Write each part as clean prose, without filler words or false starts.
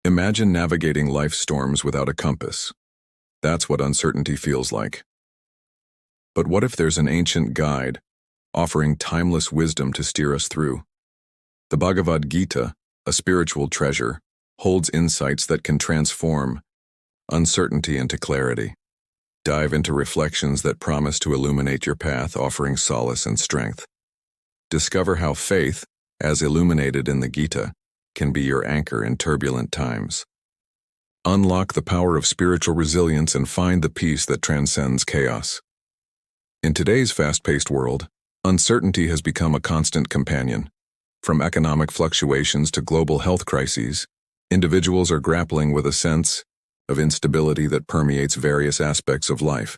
Imagine navigating life's storms without a compass. That's what uncertainty feels like. But what if there's an ancient guide, offering timeless wisdom to steer us through? The Bhagavad Gita, a spiritual treasure, holds insights that can transform uncertainty into clarity. Dive into reflections that promise to illuminate your path, offering solace and strength. Discover how faith, as illuminated in the Gita, can be your anchor in turbulent times. Unlock the power of spiritual resilience and find the peace that transcends chaos. In today's fast-paced world, uncertainty has become a constant companion. From economic fluctuations to global health crises, individuals are grappling with a sense of instability that permeates various aspects of life.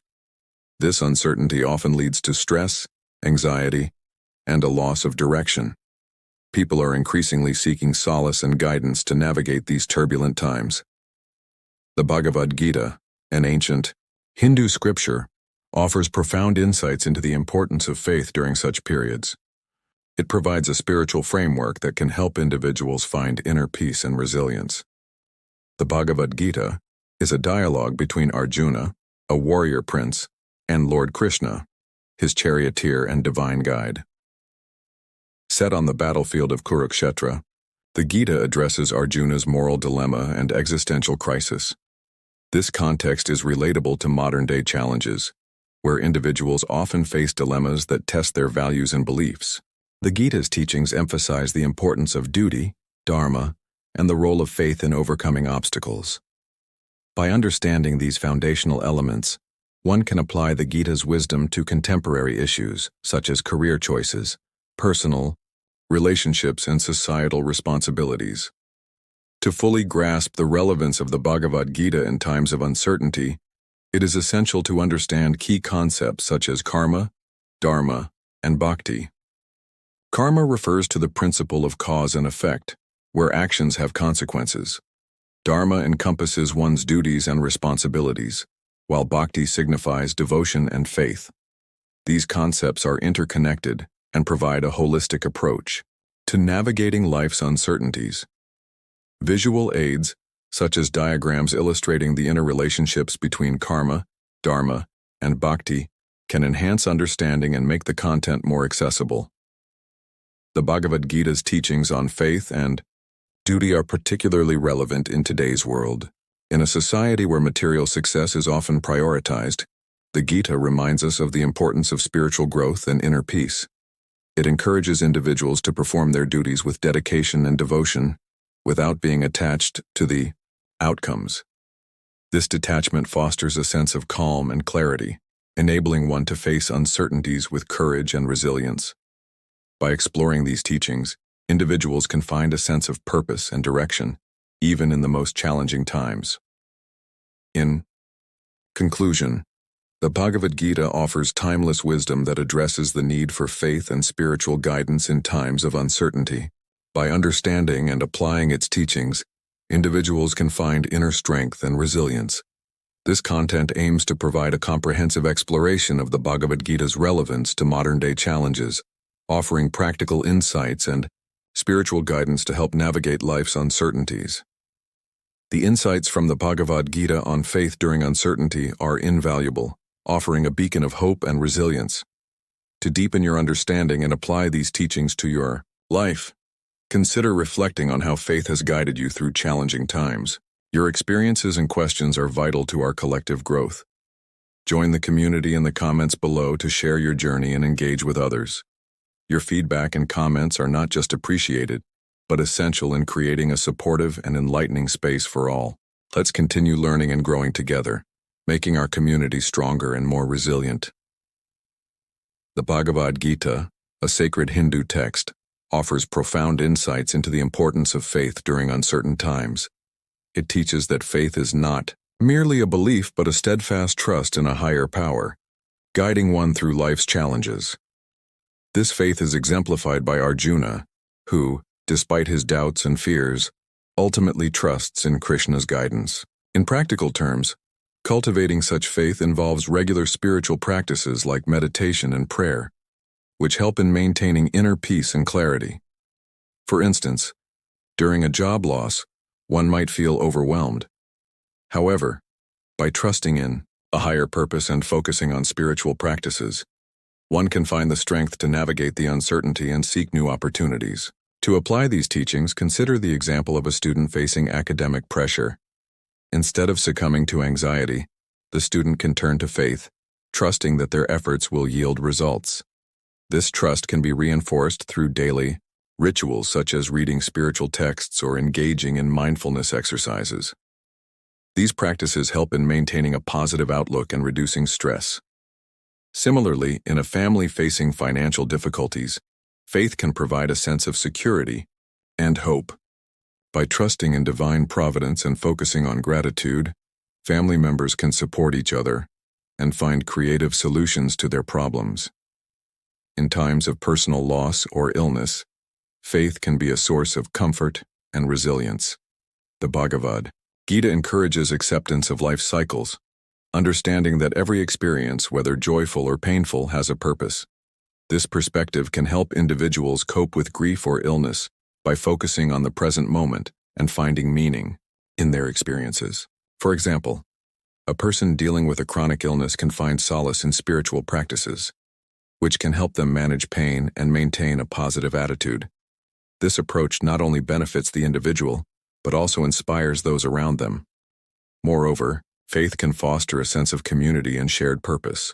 This uncertainty often leads to stress, anxiety, and a loss of direction. People are increasingly seeking solace and guidance to navigate these turbulent times. The Bhagavad Gita, an ancient Hindu scripture, offers profound insights into the importance of faith during such periods. It provides a spiritual framework that can help individuals find inner peace and resilience. The Bhagavad Gita is a dialogue between Arjuna, a warrior prince, and Lord Krishna, his charioteer and divine guide. Set on the battlefield of Kurukshetra, the Gita addresses Arjuna's moral dilemma and existential crisis. This context is relatable to modern-day challenges, where individuals often face dilemmas that test their values and beliefs. The Gita's teachings emphasize the importance of duty, dharma, and the role of faith in overcoming obstacles. By understanding these foundational elements, one can apply the Gita's wisdom to contemporary issues such as career choices, personal, relationships, and societal responsibilities. To fully grasp the relevance of the Bhagavad Gita in times of uncertainty, it is essential to understand key concepts such as karma, dharma, and bhakti. Karma refers to the principle of cause and effect, where actions have consequences. Dharma encompasses one's duties and responsibilities, while bhakti signifies devotion and faith. These concepts are interconnected and provide a holistic approach to navigating life's uncertainties. Visual aids, such as diagrams illustrating the interrelationships between karma, dharma, and bhakti, can enhance understanding and make the content more accessible. The Bhagavad Gita's teachings on faith and duty are particularly relevant in today's world. In a society where material success is often prioritized, the Gita reminds us of the importance of spiritual growth and inner peace. It encourages individuals to perform their duties with dedication and devotion, without being attached to the outcomes. This detachment fosters a sense of calm and clarity, enabling one to face uncertainties with courage and resilience. By exploring these teachings, individuals can find a sense of purpose and direction, even in the most challenging times. In conclusion, the Bhagavad Gita offers timeless wisdom that addresses the need for faith and spiritual guidance in times of uncertainty. By understanding and applying its teachings, individuals can find inner strength and resilience. This content aims to provide a comprehensive exploration of the Bhagavad Gita's relevance to modern-day challenges, offering practical insights and spiritual guidance to help navigate life's uncertainties. The insights from the Bhagavad Gita on faith during uncertainty are invaluable, offering a beacon of hope and resilience. To deepen your understanding and apply these teachings to your life, consider reflecting on how faith has guided you through challenging times. Your experiences and questions are vital to our collective growth. Join the community in the comments below to share your journey and engage with others. Your feedback and comments are not just appreciated, but essential in creating a supportive and enlightening space for all. Let's continue learning and growing together, making our community stronger and more resilient. The Bhagavad Gita, a sacred Hindu text, offers profound insights into the importance of faith during uncertain times. It teaches that faith is not merely a belief but a steadfast trust in a higher power, guiding one through life's challenges. This faith is exemplified by Arjuna, who, despite his doubts and fears, ultimately trusts in Krishna's guidance. In practical terms, cultivating such faith involves regular spiritual practices like meditation and prayer, which help in maintaining inner peace and clarity. For instance, during a job loss, one might feel overwhelmed. However, by trusting in a higher purpose and focusing on spiritual practices, one can find the strength to navigate the uncertainty and seek new opportunities. To apply these teachings, consider the example of a student facing academic pressure. Instead of succumbing to anxiety, the student can turn to faith, trusting that their efforts will yield results. This trust can be reinforced through daily rituals such as reading spiritual texts or engaging in mindfulness exercises. These practices help in maintaining a positive outlook and reducing stress. Similarly, in a family facing financial difficulties, faith can provide a sense of security and hope. By trusting in divine providence and focusing on gratitude, family members can support each other and find creative solutions to their problems. In times of personal loss or illness, faith can be a source of comfort and resilience. The Bhagavad Gita encourages acceptance of life cycles, understanding that every experience, whether joyful or painful, has a purpose. This perspective can help individuals cope with grief or illness by focusing on the present moment and finding meaning in their experiences. For example, a person dealing with a chronic illness can find solace in spiritual practices, which can help them manage pain and maintain a positive attitude. This approach not only benefits the individual, but also inspires those around them. Moreover, faith can foster a sense of community and shared purpose.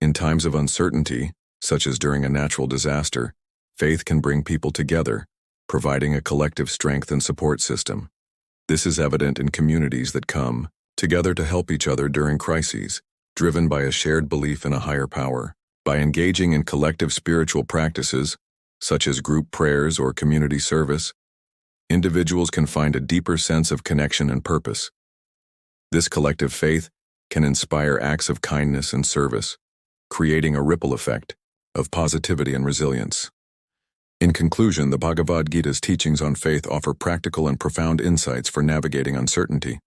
In times of uncertainty, such as during a natural disaster, faith can bring people together, providing a collective strength and support system. This is evident in communities that come together to help each other during crises, driven by a shared belief in a higher power. By engaging in collective spiritual practices, such as group prayers or community service, individuals can find a deeper sense of connection and purpose. This collective faith can inspire acts of kindness and service, creating a ripple effect of positivity and resilience. In conclusion, the Bhagavad Gita's teachings on faith offer practical and profound insights for navigating uncertainty.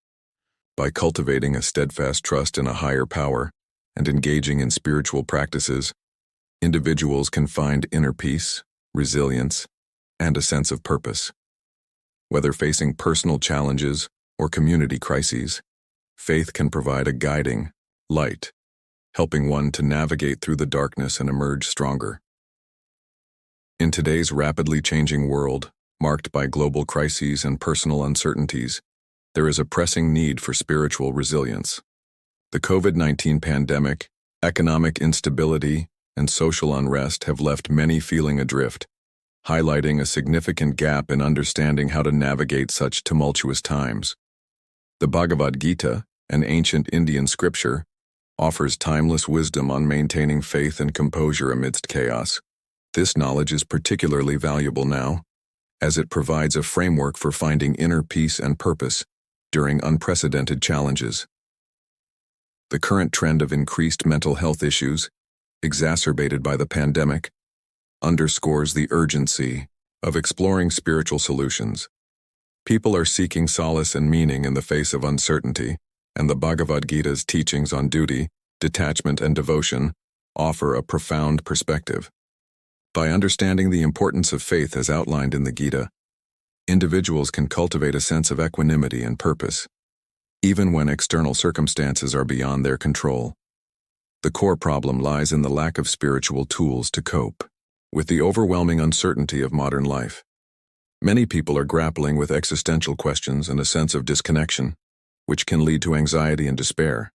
By cultivating a steadfast trust in a higher power and engaging in spiritual practices, individuals can find inner peace, resilience, and a sense of purpose. Whether facing personal challenges or community crises, faith can provide a guiding light, helping one to navigate through the darkness and emerge stronger. In today's rapidly changing world, marked by global crises and personal uncertainties, there is a pressing need for spiritual resilience. The COVID-19 pandemic, economic instability, and social unrest have left many feeling adrift, highlighting a significant gap in understanding how to navigate such tumultuous times. The Bhagavad Gita, an ancient Indian scripture, offers timeless wisdom on maintaining faith and composure amidst chaos. This knowledge is particularly valuable now, as it provides a framework for finding inner peace and purpose during unprecedented challenges. The current trend of increased mental health issues, exacerbated by the pandemic, underscores the urgency of exploring spiritual solutions. People are seeking solace and meaning in the face of uncertainty, and the Bhagavad Gita's teachings on duty, detachment, and devotion offer a profound perspective. By understanding the importance of faith as outlined in the Gita, individuals can cultivate a sense of equanimity and purpose, even when external circumstances are beyond their control. The core problem lies in the lack of spiritual tools to cope with the overwhelming uncertainty of modern life. Many people are grappling with existential questions and a sense of disconnection, which can lead to anxiety and despair.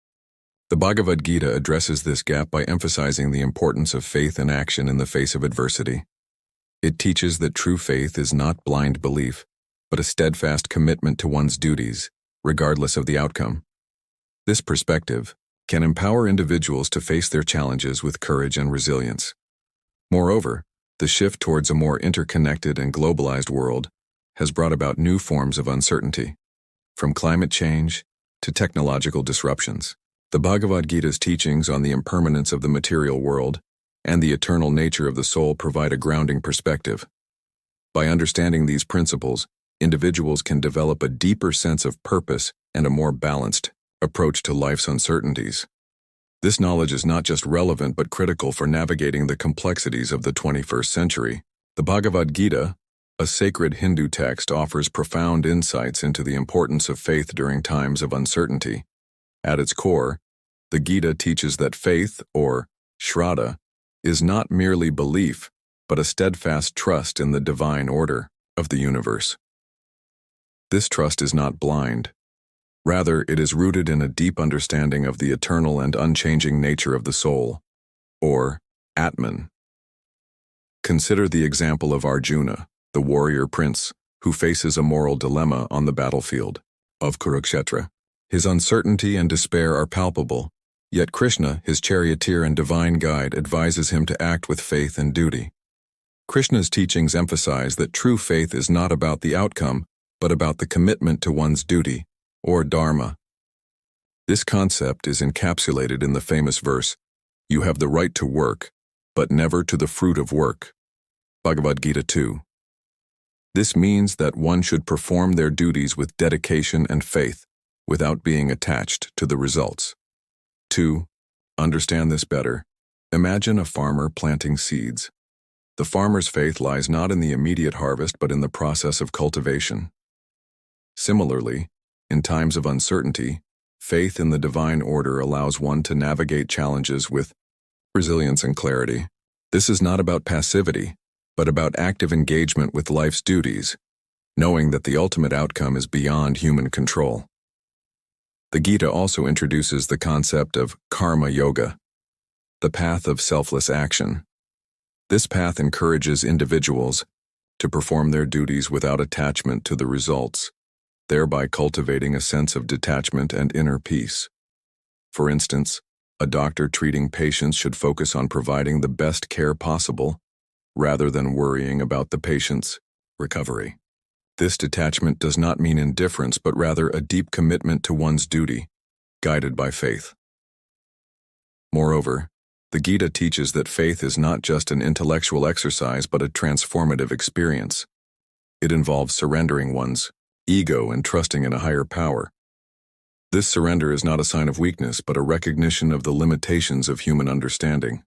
The Bhagavad Gita addresses this gap by emphasizing the importance of faith and action in the face of adversity. It teaches that true faith is not blind belief, but a steadfast commitment to one's duties, regardless of the outcome. This perspective can empower individuals to face their challenges with courage and resilience. Moreover, the shift towards a more interconnected and globalized world has brought about new forms of uncertainty. From climate change to technological disruptions, the Bhagavad Gita's teachings on the impermanence of the material world and the eternal nature of the soul provide a grounding perspective. By understanding these principles, individuals can develop a deeper sense of purpose and a more balanced approach to life's uncertainties. This knowledge is not just relevant but critical for navigating the complexities of the 21st century. The Bhagavad Gita A sacred Hindu text offers profound insights into the importance of faith during times of uncertainty. At its core, the Gita teaches that faith, or shraddha, is not merely belief, but a steadfast trust in the divine order of the universe. This trust is not blind. Rather, it is rooted in a deep understanding of the eternal and unchanging nature of the soul, or Atman. Consider the example of Arjuna, the warrior prince, who faces a moral dilemma on the battlefield of Kurukshetra. His uncertainty and despair are palpable, yet Krishna, his charioteer and divine guide, advises him to act with faith and duty. Krishna's teachings emphasize that true faith is not about the outcome, but about the commitment to one's duty, or dharma. This concept is encapsulated in the famous verse, "You have the right to work, but never to the fruit of work." Bhagavad Gita 2. This means that one should perform their duties with dedication and faith, without being attached to the results. To understand this better, imagine a farmer planting seeds. The farmer's faith lies not in the immediate harvest but in the process of cultivation. Similarly, in times of uncertainty, faith in the divine order allows one to navigate challenges with resilience and clarity. This is not about passivity, but about active engagement with life's duties, knowing that the ultimate outcome is beyond human control. The Gita also introduces the concept of karma yoga, the path of selfless action. This path encourages individuals to perform their duties without attachment to the results, thereby cultivating a sense of detachment and inner peace. For instance, a doctor treating patients should focus on providing the best care possible, rather than worrying about the patient's recovery. This detachment does not mean indifference, but rather a deep commitment to one's duty, guided by faith. Moreover, the Gita teaches that faith is not just an intellectual exercise but a transformative experience. It involves surrendering one's ego and trusting in a higher power. This surrender is not a sign of weakness but a recognition of the limitations of human understanding.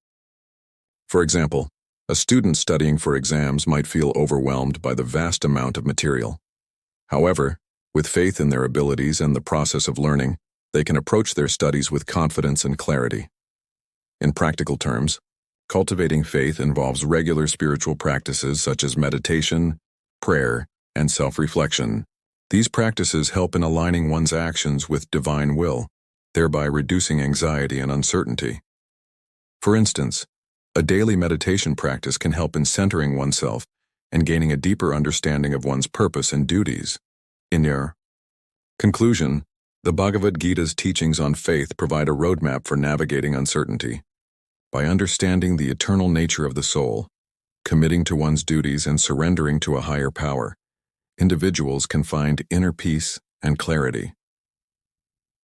For example, a student studying for exams might feel overwhelmed by the vast amount of material. However, with faith in their abilities and the process of learning, they can approach their studies with confidence and clarity. In practical terms, cultivating faith involves regular spiritual practices such as meditation, prayer, and self-reflection. These practices help in aligning one's actions with divine will, thereby reducing anxiety and uncertainty. For instance, a daily meditation practice can help in centering oneself and gaining a deeper understanding of one's purpose and duties. In their conclusion, the Bhagavad Gita's teachings on faith provide a roadmap for navigating uncertainty. By understanding the eternal nature of the soul, committing to one's duties and surrendering to a higher power, individuals can find inner peace and clarity.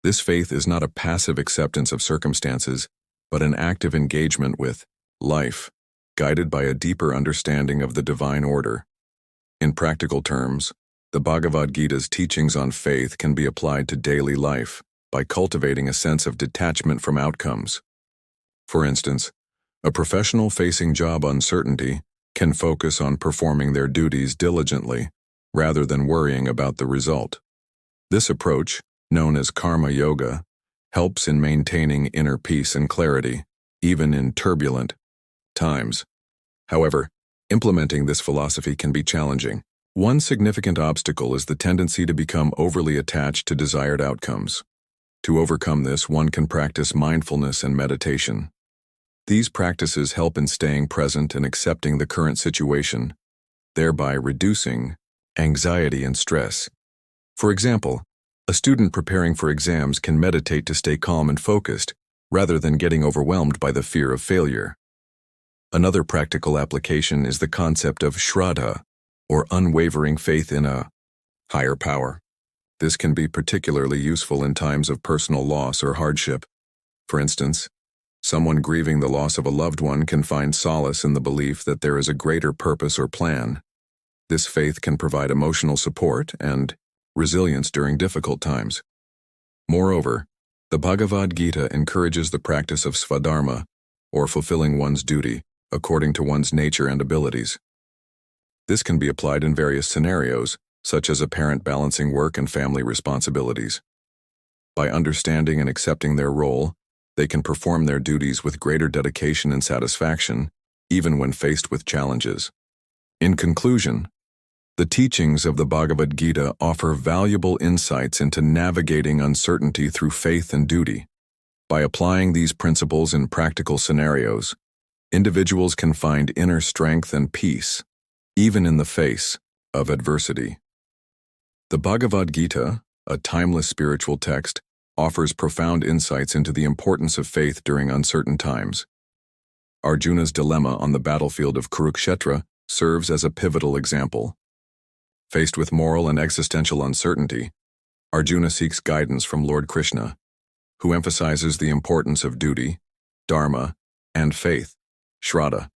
This faith is not a passive acceptance of circumstances, but an active engagement with life, guided by a deeper understanding of the divine order. In practical terms, the Bhagavad Gita's teachings on faith can be applied to daily life by cultivating a sense of detachment from outcomes. For instance, a professional facing job uncertainty can focus on performing their duties diligently rather than worrying about the result. This approach, known as karma yoga, helps in maintaining inner peace and clarity, even in turbulent times. However, implementing this philosophy can be challenging. One significant obstacle is the tendency to become overly attached to desired outcomes. To overcome this, one can practice mindfulness and meditation. These practices help in staying present and accepting the current situation, thereby reducing anxiety and stress. For example, a student preparing for exams can meditate to stay calm and focused, rather than getting overwhelmed by the fear of failure. Another practical application is the concept of shraddha, or unwavering faith in a higher power. This can be particularly useful in times of personal loss or hardship. For instance, someone grieving the loss of a loved one can find solace in the belief that there is a greater purpose or plan. This faith can provide emotional support and resilience during difficult times. Moreover, the Bhagavad Gita encourages the practice of svadharma, or fulfilling one's duty, according to one's nature and abilities. This can be applied in various scenarios, such as a parent balancing work and family responsibilities. By understanding and accepting their role, they can perform their duties with greater dedication and satisfaction, even when faced with challenges. In conclusion, the teachings of the Bhagavad Gita offer valuable insights into navigating uncertainty through faith and duty. By applying these principles in practical scenarios, individuals can find inner strength and peace, even in the face of adversity. The Bhagavad Gita, a timeless spiritual text, offers profound insights into the importance of faith during uncertain times. Arjuna's dilemma on the battlefield of Kurukshetra serves as a pivotal example. Faced with moral and existential uncertainty, Arjuna seeks guidance from Lord Krishna, who emphasizes the importance of duty, dharma, and faith, shraddha.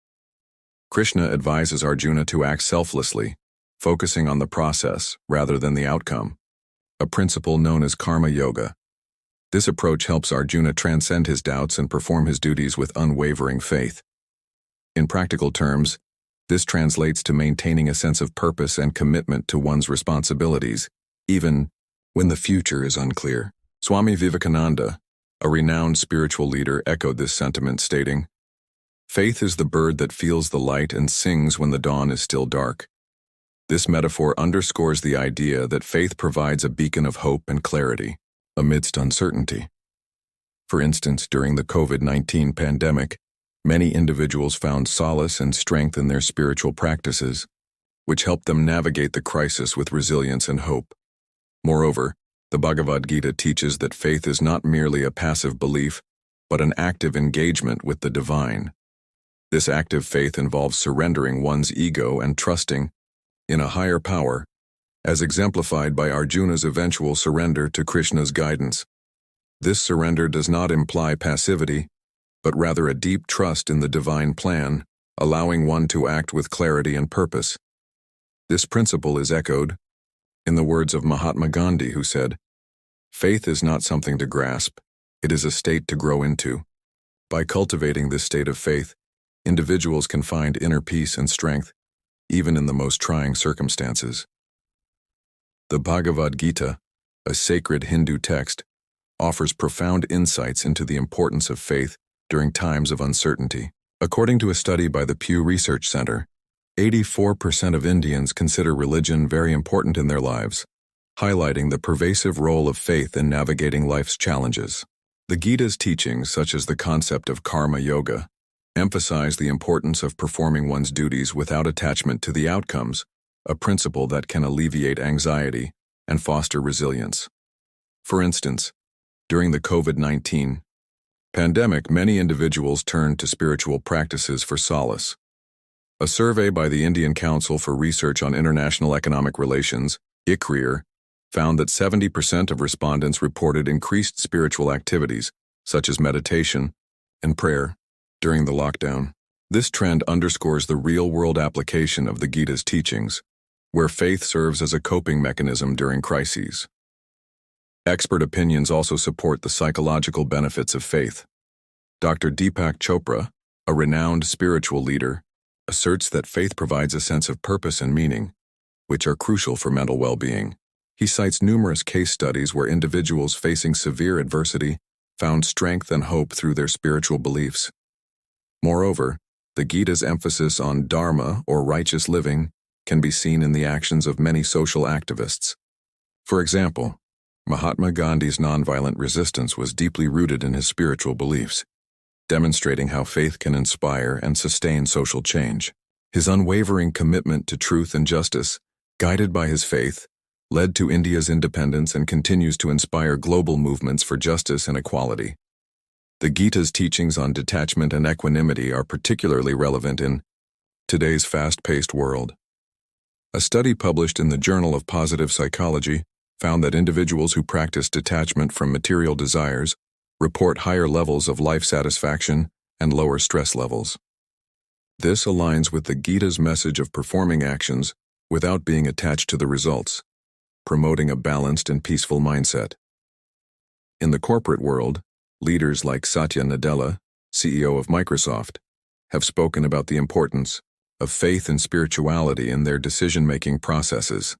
Krishna advises Arjuna to act selflessly, focusing on the process rather than the outcome, a principle known as karma yoga. This approach helps Arjuna transcend his doubts and perform his duties with unwavering faith. In practical terms, this translates to maintaining a sense of purpose and commitment to one's responsibilities, even when the future is unclear. Swami Vivekananda, a renowned spiritual leader, echoed this sentiment, stating, "Faith is the bird that feels the light and sings when the dawn is still dark." This metaphor underscores the idea that faith provides a beacon of hope and clarity amidst uncertainty. For instance, during the COVID-19 pandemic, many individuals found solace and strength in their spiritual practices, which helped them navigate the crisis with resilience and hope. Moreover, the Bhagavad Gita teaches that faith is not merely a passive belief, but an active engagement with the divine. This active faith involves surrendering one's ego and trusting in a higher power, as exemplified by Arjuna's eventual surrender to Krishna's guidance. This surrender does not imply passivity, but rather a deep trust in the divine plan, allowing one to act with clarity and purpose. This principle is echoed in the words of Mahatma Gandhi, who said, "Faith is not something to grasp, it is a state to grow into." By cultivating this state of faith, individuals can find inner peace and strength, even in the most trying circumstances. The Bhagavad Gita, a sacred Hindu text, offers profound insights into the importance of faith during times of uncertainty. According to a study by the Pew Research Center, 84% of Indians consider religion very important in their lives, highlighting the pervasive role of faith in navigating life's challenges. The Gita's teachings, such as the concept of karma yoga, emphasize the importance of performing one's duties without attachment to the outcomes, a principle that can alleviate anxiety and foster resilience. For instance, during the COVID-19 pandemic, many individuals turned to spiritual practices for solace. A survey by the Indian Council for Research on International Economic Relations, ICRIER, found that 70% of respondents reported increased spiritual activities, such as meditation and prayer, during the lockdown. This trend underscores the real-world application of the Gita's teachings, where faith serves as a coping mechanism during crises. Expert opinions also support the psychological benefits of faith. Dr. Deepak Chopra, a renowned spiritual leader, asserts that faith provides a sense of purpose and meaning, which are crucial for mental well-being. He cites numerous case studies where individuals facing severe adversity found strength and hope through their spiritual beliefs. Moreover, the Gita's emphasis on dharma, or righteous living, can be seen in the actions of many social activists. For example, Mahatma Gandhi's nonviolent resistance was deeply rooted in his spiritual beliefs, demonstrating how faith can inspire and sustain social change. His unwavering commitment to truth and justice, guided by his faith, led to India's independence and continues to inspire global movements for justice and equality. The Gita's teachings on detachment and equanimity are particularly relevant in today's fast-paced world. A study published in the Journal of Positive Psychology found that individuals who practice detachment from material desires report higher levels of life satisfaction and lower stress levels. This aligns with the Gita's message of performing actions without being attached to the results, promoting a balanced and peaceful mindset. In the corporate world, leaders like Satya Nadella, CEO of Microsoft, have spoken about the importance of faith and spirituality in their decision-making processes.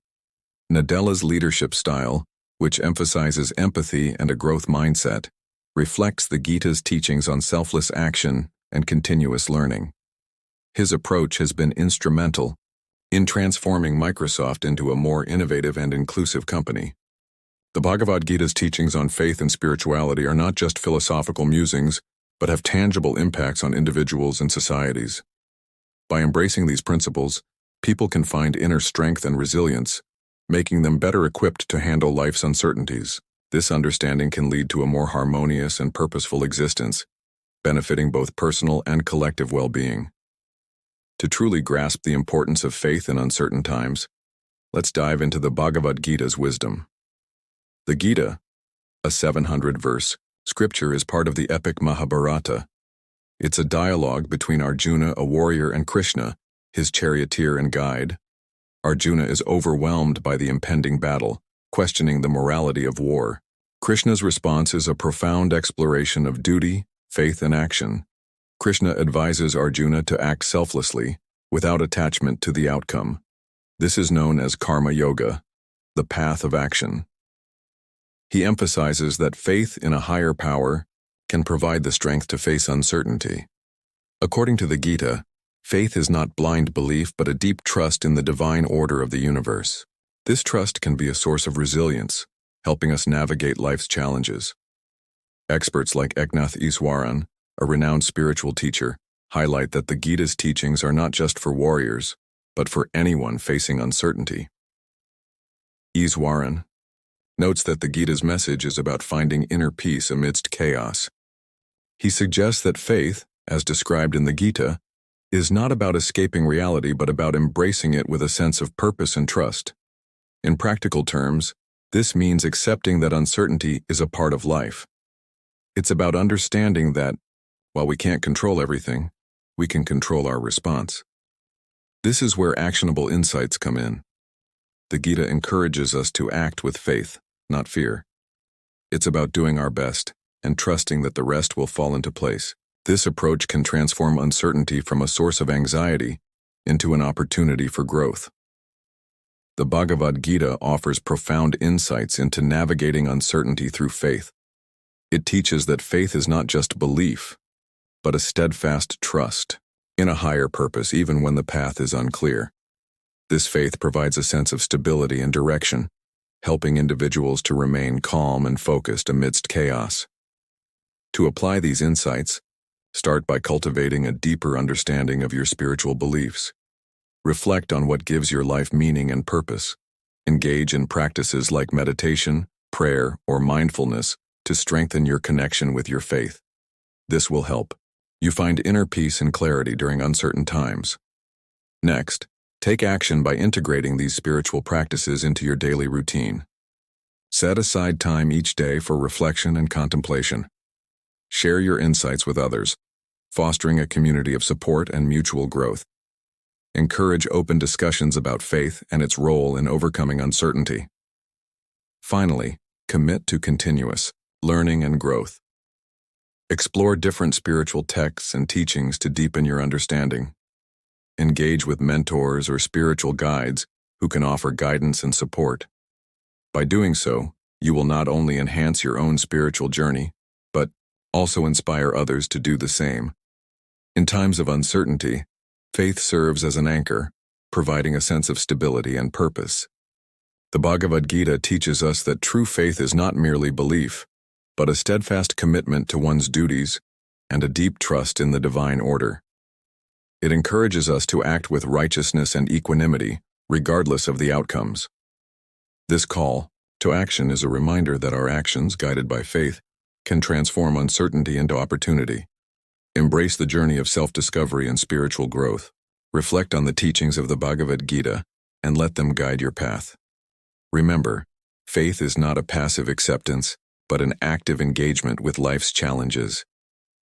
Nadella's leadership style, which emphasizes empathy and a growth mindset, reflects the Gita's teachings on selfless action and continuous learning. His approach has been instrumental in transforming Microsoft into a more innovative and inclusive company. The Bhagavad Gita's teachings on faith and spirituality are not just philosophical musings, but have tangible impacts on individuals and societies. By embracing these principles, people can find inner strength and resilience, making them better equipped to handle life's uncertainties. This understanding can lead to a more harmonious and purposeful existence, benefiting both personal and collective well-being. To truly grasp the importance of faith in uncertain times, let's dive into the Bhagavad Gita's wisdom. The Gita, a 700-verse scripture, is part of the epic Mahabharata. It's a dialogue between Arjuna, a warrior, and Krishna, his charioteer and guide. Arjuna is overwhelmed by the impending battle, questioning the morality of war. Krishna's response is a profound exploration of duty, faith, and action. Krishna advises Arjuna to act selflessly, without attachment to the outcome. This is known as karma yoga, the path of action. He emphasizes that faith in a higher power can provide the strength to face uncertainty. According to the Gita, faith is not blind belief but a deep trust in the divine order of the universe. This trust can be a source of resilience, helping us navigate life's challenges. Experts like Eknath Easwaran, a renowned spiritual teacher, highlight that the Gita's teachings are not just for warriors, but for anyone facing uncertainty. Easwaran notes that the Gita's message is about finding inner peace amidst chaos. He suggests that faith, as described in the Gita, is not about escaping reality but about embracing it with a sense of purpose and trust. In practical terms, this means accepting that uncertainty is a part of life. It's about understanding that, while we can't control everything, we can control our response. This is where actionable insights come in. The Gita encourages us to act with faith, not fear. It's about doing our best and trusting that the rest will fall into place. This approach can transform uncertainty from a source of anxiety into an opportunity for growth. The Bhagavad Gita offers profound insights into navigating uncertainty through faith. It teaches that faith is not just belief, but a steadfast trust in a higher purpose even when the path is unclear. This faith provides a sense of stability and direction, helping individuals to remain calm and focused amidst chaos. To apply these insights, start by cultivating a deeper understanding of your spiritual beliefs. Reflect on what gives your life meaning and purpose. Engage in practices like meditation, prayer, or mindfulness to strengthen your connection with your faith. This will help you find inner peace and clarity during uncertain times. Next, take action by integrating these spiritual practices into your daily routine. Set aside time each day for reflection and contemplation. Share your insights with others, fostering a community of support and mutual growth. Encourage open discussions about faith and its role in overcoming uncertainty. Finally, commit to continuous learning and growth. Explore different spiritual texts and teachings to deepen your understanding. Engage with mentors or spiritual guides who can offer guidance and support. By doing so, you will not only enhance your own spiritual journey, but also inspire others to do the same. In times of uncertainty, faith serves as an anchor, providing a sense of stability and purpose. The Bhagavad Gita teaches us that true faith is not merely belief, but a steadfast commitment to one's duties and a deep trust in the divine order. It encourages us to act with righteousness and equanimity, regardless of the outcomes. This call to action is a reminder that our actions, guided by faith, can transform uncertainty into opportunity. Embrace the journey of self-discovery and spiritual growth. Reflect on the teachings of the Bhagavad Gita and let them guide your path. Remember, faith is not a passive acceptance, but an active engagement with life's challenges.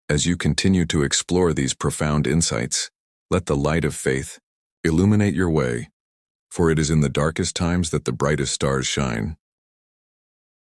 As you continue to explore these profound insights, let the light of faith illuminate your way, for it is in the darkest times that the brightest stars shine.